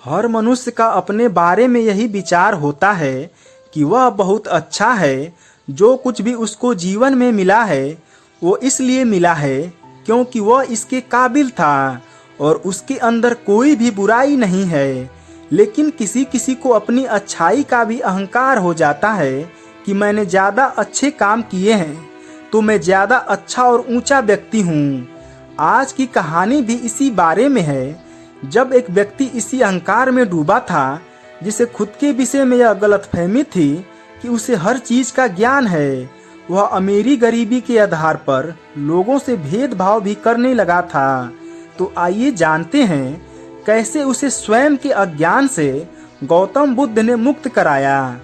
हर मनुष्य का अपने बारे में यही विचार होता है कि वह बहुत अच्छा है। जो कुछ भी उसको जीवन में मिला है वो इसलिए मिला है क्योंकि वह इसके काबिल था और उसके अंदर कोई भी बुराई नहीं है। लेकिन किसी किसी को अपनी अच्छाई का भी अहंकार हो जाता है कि मैंने ज़्यादा अच्छे काम किए हैं तो मैं ज़्यादा अच्छा और ऊंचा व्यक्ति हूँ। आज की कहानी भी इसी बारे में है। जब एक व्यक्ति इसी अहंकार में डूबा था जिसे खुद के विषय में यह गलतफहमी थी कि उसे हर चीज का ज्ञान है, वह अमीरी गरीबी के आधार पर लोगों से भेदभाव भी करने लगा था। तो आइए जानते हैं कैसे उसे स्वयं के अज्ञान से गौतम बुद्ध ने मुक्त कराया।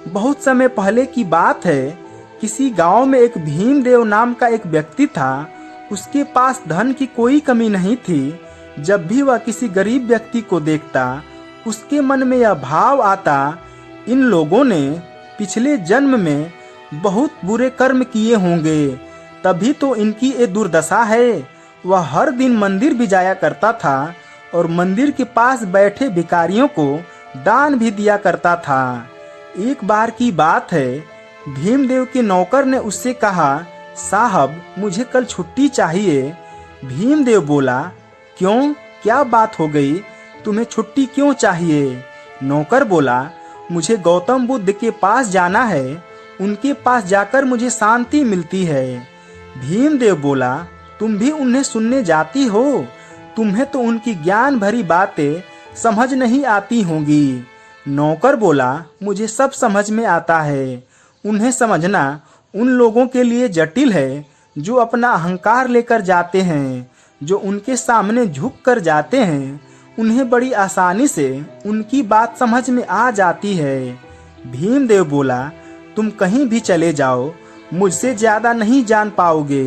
बहुत समय पहले की बात है। किसी गांव में एक भीमदेव नाम का एक व्यक्ति था। उसके पास धन की कोई कमी नहीं थी। जब भी वह किसी गरीब व्यक्ति को देखता उसके मन में यह भाव आता, इन लोगों ने पिछले जन्म में बहुत बुरे कर्म किए होंगे तभी तो इनकी ये दुर्दशा है। वह हर दिन मंदिर भी जाया करता था और मंदिर के पास बैठे भिखारियों को दान भी दिया करता था। एक बार की बात है, भीमदेव के नौकर ने उससे कहा, साहब मुझे कल छुट्टी चाहिए। भीमदेव बोला, क्यों, क्या बात हो गई, तुम्हें छुट्टी क्यों चाहिए? नौकर बोला, मुझे गौतम बुद्ध के पास जाना है, उनके पास जाकर मुझे शांति मिलती है। भीमदेव बोला, तुम भी उन्हें सुनने जाती हो? तुम्हें तो उनकी ज्ञान भरी बातें समझ नहीं आती होंगी। नौकर बोला, मुझे सब समझ में आता है। उन्हें समझना उन लोगों के लिए जटिल है जो अपना अहंकार लेकर जाते हैं। जो उनके सामने झुक कर जाते हैं उन्हें बड़ी आसानी से उनकी बात समझ में आ जाती है। भीमदेव बोला, तुम कहीं भी चले जाओ, मुझसे ज्यादा नहीं जान पाओगे।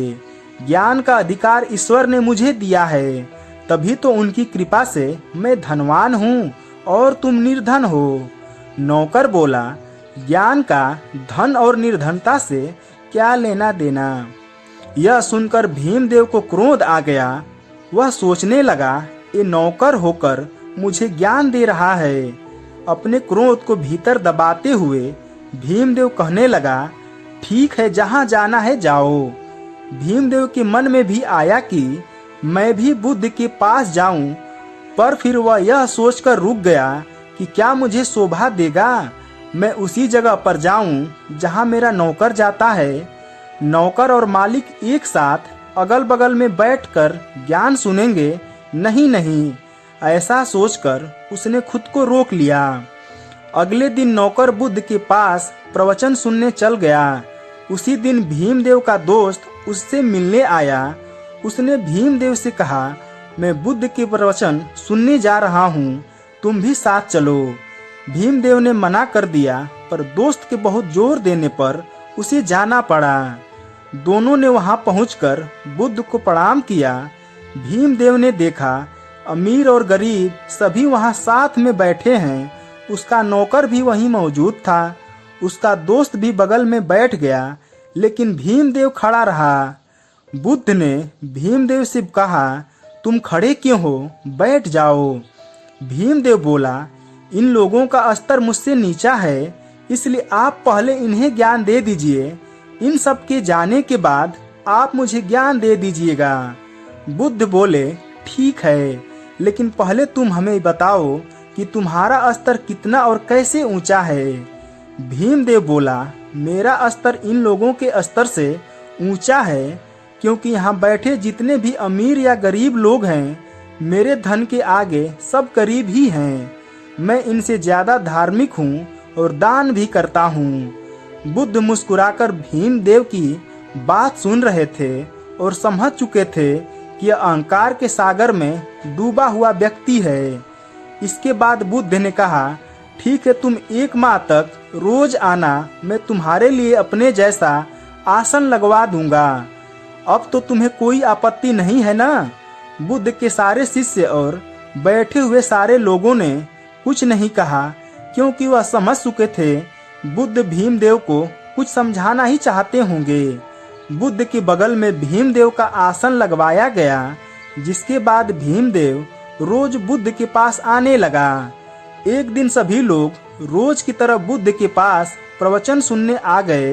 ज्ञान का अधिकार ईश्वर ने मुझे दिया है, तभी तो उनकी कृपा से मैं धनवान हूँ और तुम निर्धन हो। नौकर बोला, ज्ञान का धन और निर्धनता से क्या लेना देना? यह सुनकर भीमदेव को क्रोध आ गया। वह सोचने लगा, ये नौकर होकर मुझे ज्ञान दे रहा है। अपने क्रोध को भीतर दबाते हुए भीमदेव कहने लगा, ठीक है, जहाँ जाना है जाओ। भीमदेव के मन में भी आया कि मैं भी बुद्ध के पास जाऊं, पर फिर वह यह सोचकर रुक गया कि क्या मुझे शोभा देगा मैं उसी जगह पर जाऊं जहां मेरा नौकर जाता है। नौकर और मालिक एक साथ अगल बगल में बैठकर ज्ञान सुनेंगे, नहीं नहीं, ऐसा सोचकर उसने खुद को रोक लिया। अगले दिन नौकर बुद्ध के पास प्रवचन सुनने चल गया। उसी दिन भीमदेव का दोस्त उससे मिलने आया। उसने भीमदेव से कहा, मैं बुद्ध के प्रवचन सुनने जा रहा हूँ, तुम भी साथ चलो। भीमदेव ने मना कर दिया, पर दोस्त के बहुत जोर देने पर उसे जाना पड़ा। दोनों ने वहां पहुंचकर बुद्ध को प्रणाम किया। भीमदेव ने देखा अमीर और गरीब सभी वहां साथ में बैठे हैं। उसका नौकर भी वहीं मौजूद था। उसका दोस्त भी बगल में बैठ गया, लेकिन भीमदेव खड़ा रहा। बुद्ध ने भीमदेव से कहा, तुम खड़े क्यों हो, बैठ जाओ। भीमदेव बोला, इन लोगों का स्तर मुझसे नीचा है, इसलिए आप पहले इन्हें ज्ञान दे दीजिए। इन सब के जाने के बाद आप मुझे ज्ञान दे दीजिएगा। बुद्ध बोले, ठीक है, लेकिन पहले तुम हमें बताओ कि तुम्हारा स्तर कितना और कैसे ऊंचा है। भीमदेव बोला, मेरा स्तर इन लोगों के स्तर से ऊंचा है क्योंकि यहाँ बैठे जितने भी अमीर या गरीब लोग हैं मेरे धन के आगे सब गरीब ही हैं। मैं इनसे ज्यादा धार्मिक हूँ और दान भी करता हूँ। बुद्ध मुस्कुराकर भीमदेव की बात सुन रहे थे और समझ चुके थे कि यह अहंकार के सागर में डूबा हुआ व्यक्ति है। इसके बाद बुद्ध ने कहा, ठीक है, तुम 1 माह तक रोज आना, मैं तुम्हारे लिए अपने जैसा आसन लगवा दूंगा। अब तो तुम्हें कोई आपत्ति नहीं है ना? बुद्ध के सारे शिष्य और बैठे हुए सारे लोगों ने कुछ नहीं कहा क्योंकि वह समझ चुके थे बुद्ध भीमदेव को कुछ समझाना ही चाहते होंगे। बुद्ध के बगल में भीमदेव का आसन लगवाया गया, जिसके बाद भीमदेव रोज बुद्ध के पास आने लगा। एक दिन सभी लोग रोज की तरह बुद्ध के पास प्रवचन सुनने आ गए।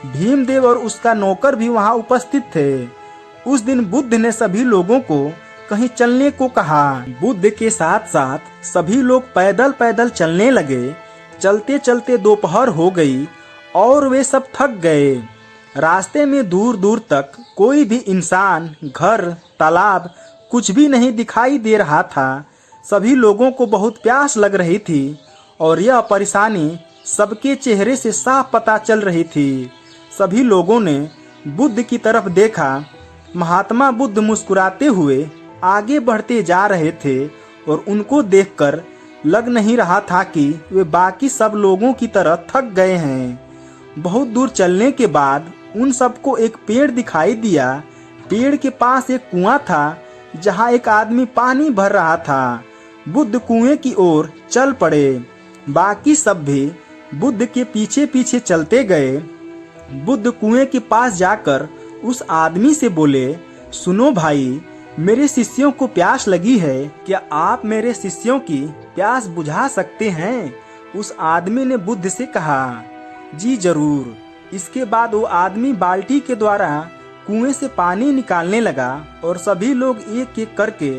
भीमदेव और उसका नौकर भी वहां उपस्थित थे। उस दिन बुद्ध ने सभी लोगों को कहीं चलने को कहा। बुद्ध के साथ साथ सभी लोग पैदल पैदल चलने लगे। चलते चलते दोपहर हो गई और वे सब थक गए। रास्ते में दूर दूर तक कोई भी इंसान, घर, तालाब कुछ भी नहीं दिखाई दे रहा था। सभी लोगों को बहुत प्यास लग रही थी और यह परेशानी सबके चेहरे से साफ पता चल रही थी। सभी लोगों ने बुद्ध की तरफ देखा। महात्मा बुद्ध मुस्कुराते हुए आगे बढ़ते जा रहे थे और उनको देखकर लग नहीं रहा था कि वे बाकी सब लोगों की तरह थक गए हैं। बहुत दूर चलने के बाद उन सबको एक पेड़ दिखाई दिया। पेड़ के पास एक कुआं था जहां एक आदमी पानी भर रहा था। बुद्ध कुएं की ओर चल पड़े। बाकी सब भी बुद्ध के पीछे पीछे चलते गए। बुद्ध कुएं के पास जाकर उस आदमी से बोले, सुनो भाई, मेरे शिष्यों को प्यास लगी है, क्या आप मेरे शिष्यों की प्यास बुझा सकते हैं? उस आदमी ने बुद्ध से कहा, जी जरूर। इसके बाद वो आदमी बाल्टी के द्वारा कुएं से पानी निकालने लगा और सभी लोग एक एक करके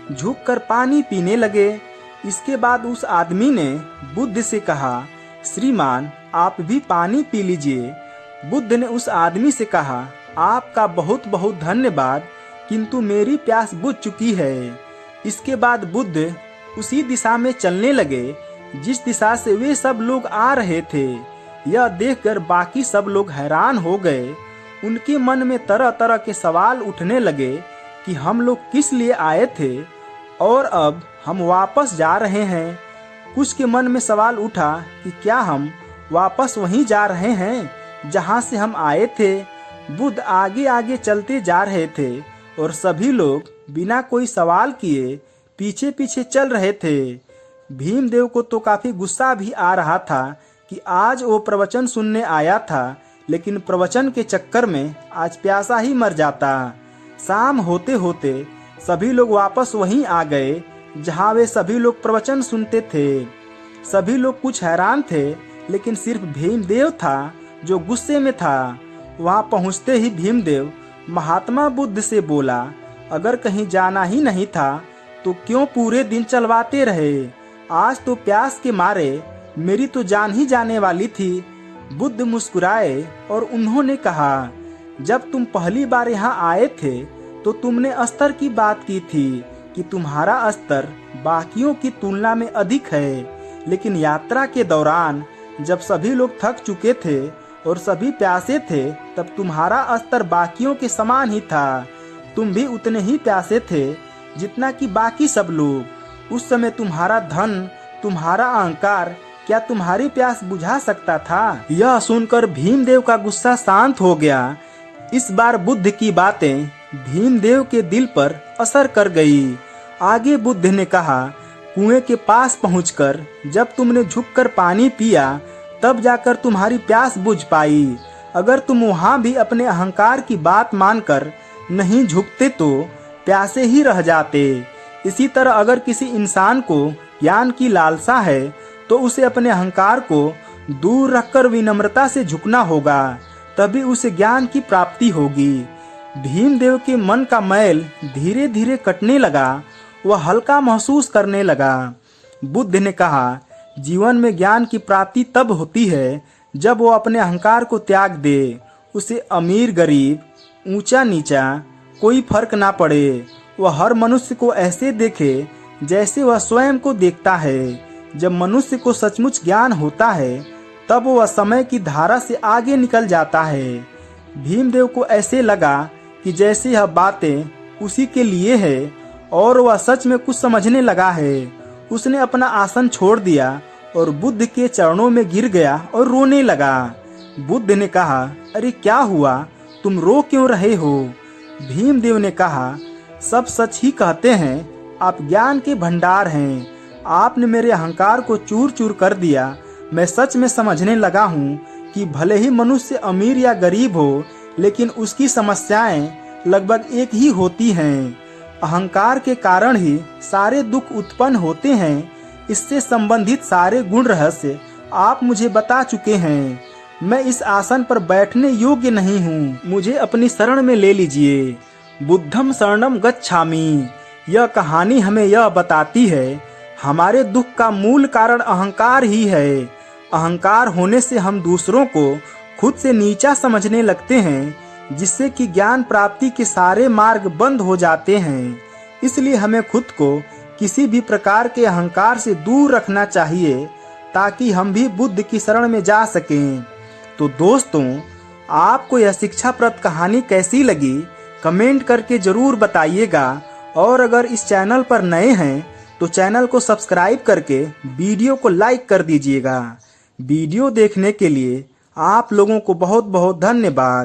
झुककर पानी पीने लगे। इसके बाद उस आदमी ने बुद्ध से कहा, श्रीमान आप भी पानी पी लीजिए। बुद्ध ने उस आदमी से कहा, आपका बहुत बहुत धन्यवाद, किंतु मेरी प्यास बुझ चुकी है। इसके बाद बुद्ध उसी दिशा में चलने लगे जिस दिशा से वे सब लोग आ रहे थे। यह देखकर बाकी सब लोग हैरान हो गए। उनके मन में तरह तरह के सवाल उठने लगे कि हम लोग किस लिए आए थे और अब हम वापस जा रहे हैं। कुछ के मन में सवाल उठा कि क्या हम वापस वहीं जा रहे हैं जहां से हम आए थे। बुद्ध आगे आगे चलते जा रहे थे और सभी लोग बिना कोई सवाल किए पीछे पीछे चल रहे थे। भीमदेव को तो काफी गुस्सा भी आ रहा था कि आज वो प्रवचन सुनने आया था, लेकिन प्रवचन के चक्कर में आज प्यासा ही मर जाता। शाम होते होते सभी लोग वापस वहीं आ गए जहां वे सभी लोग प्रवचन सुनते थे। सभी लोग कुछ हैरान थे, लेकिन सिर्फ भीमदेव था जो गुस्से में था। वहां पहुंचते ही भीमदेव महात्मा बुद्ध से बोला, अगर कहीं जाना ही नहीं था तो क्यों पूरे दिन चलवाते रहे? आज तो प्यास के मारे मेरी तो जान ही जाने वाली थी। बुद्ध मुस्कुराए और उन्होंने कहा, जब तुम पहली बार यहाँ आए थे तो तुमने स्तर की बात की थी कि तुम्हारा स्तर बाकियों की तुलना में अधिक है। लेकिन यात्रा के दौरान जब सभी लोग थक चुके थे और सभी प्यासे थे, तब तुम्हारा स्तर बाकियों के समान ही था। तुम भी उतने ही प्यासे थे जितना कि बाकी सब लोग। उस समय तुम्हारा धन, तुम्हारा अहंकार क्या तुम्हारी प्यास बुझा सकता था? यह सुनकर भीमदेव का गुस्सा शांत हो गया। इस बार बुद्ध की बातें भीमदेव के दिल पर असर कर गई। आगे बुद्ध ने कहा, कुएं के पास पहुंचकर जब तुमने झुककर पानी पिया तब जाकर तुम्हारी प्यास बुझ पाई। अगर तुम वहां भी अपने अहंकार की बात मानकर नहीं झुकते तो प्यासे ही रह जाते। इसी तरह अगर किसी इंसान को ज्ञान की लालसा है तो उसे अपने अहंकार को दूर रखकर विनम्रता से झुकना होगा, तभी उसे ज्ञान की प्राप्ति होगी। भीमदेव के मन का मैल धीरे धीरे कटने लगा। वह हल्का महसूस करने लगा। बुद्ध ने कहा, जीवन में ज्ञान की प्राप्ति तब होती है जब वो अपने अहंकार को त्याग दे। उसे अमीर गरीब, ऊंचा नीचा कोई फर्क ना पड़े। वह हर मनुष्य को ऐसे देखे जैसे वह स्वयं को देखता है। जब मनुष्य को सचमुच ज्ञान होता है तब वह समय की धारा से आगे निकल जाता है। भीमदेव को ऐसे लगा कि जैसे यह बातें उसी के लिए है और वह सच में कुछ समझने लगा है। उसने अपना आसन छोड़ दिया और बुद्ध के चरणों में गिर गया और रोने लगा। बुद्ध ने कहा, अरे क्या हुआ, तुम रो क्यों रहे हो? भीमदेव ने कहा, सब सच ही कहते हैं, आप ज्ञान के भंडार हैं। आपने मेरे अहंकार को चूर चूर कर दिया। मैं सच में समझने लगा हूँ कि भले ही मनुष्य अमीर या गरीब हो, लेकिन उसकी समस्याएं लगभग एक ही होती हैं। अहंकार के कारण ही सारे दुख उत्पन्न होते हैं। इससे संबंधित सारे गुण रहस्य आप मुझे बता चुके हैं। मैं इस आसन पर बैठने योग्य नहीं हूँ, मुझे अपनी शरण में ले लीजिए। बुद्धम शरणम गच्छामि। यह कहानी हमें यह बताती है हमारे दुख का मूल कारण अहंकार ही है। अहंकार होने से हम दूसरों को खुद से नीचा समझने लगते हैं, जिससे कि ज्ञान प्राप्ति के सारे मार्ग बंद हो जाते हैं। इसलिए हमें खुद को किसी भी प्रकार के अहंकार से दूर रखना चाहिए, ताकि हम भी बुद्ध की शरण में जा सकें। तो दोस्तों, आपको यह शिक्षाप्रद कहानी कैसी लगी कमेंट करके जरूर बताइएगा। और अगर इस चैनल पर नए हैं तो चैनल को सब्सक्राइब करके वीडियो को लाइक कर दीजिएगा। वीडियो देखने के लिए आप लोगों को बहुत बहुत धन्यवाद।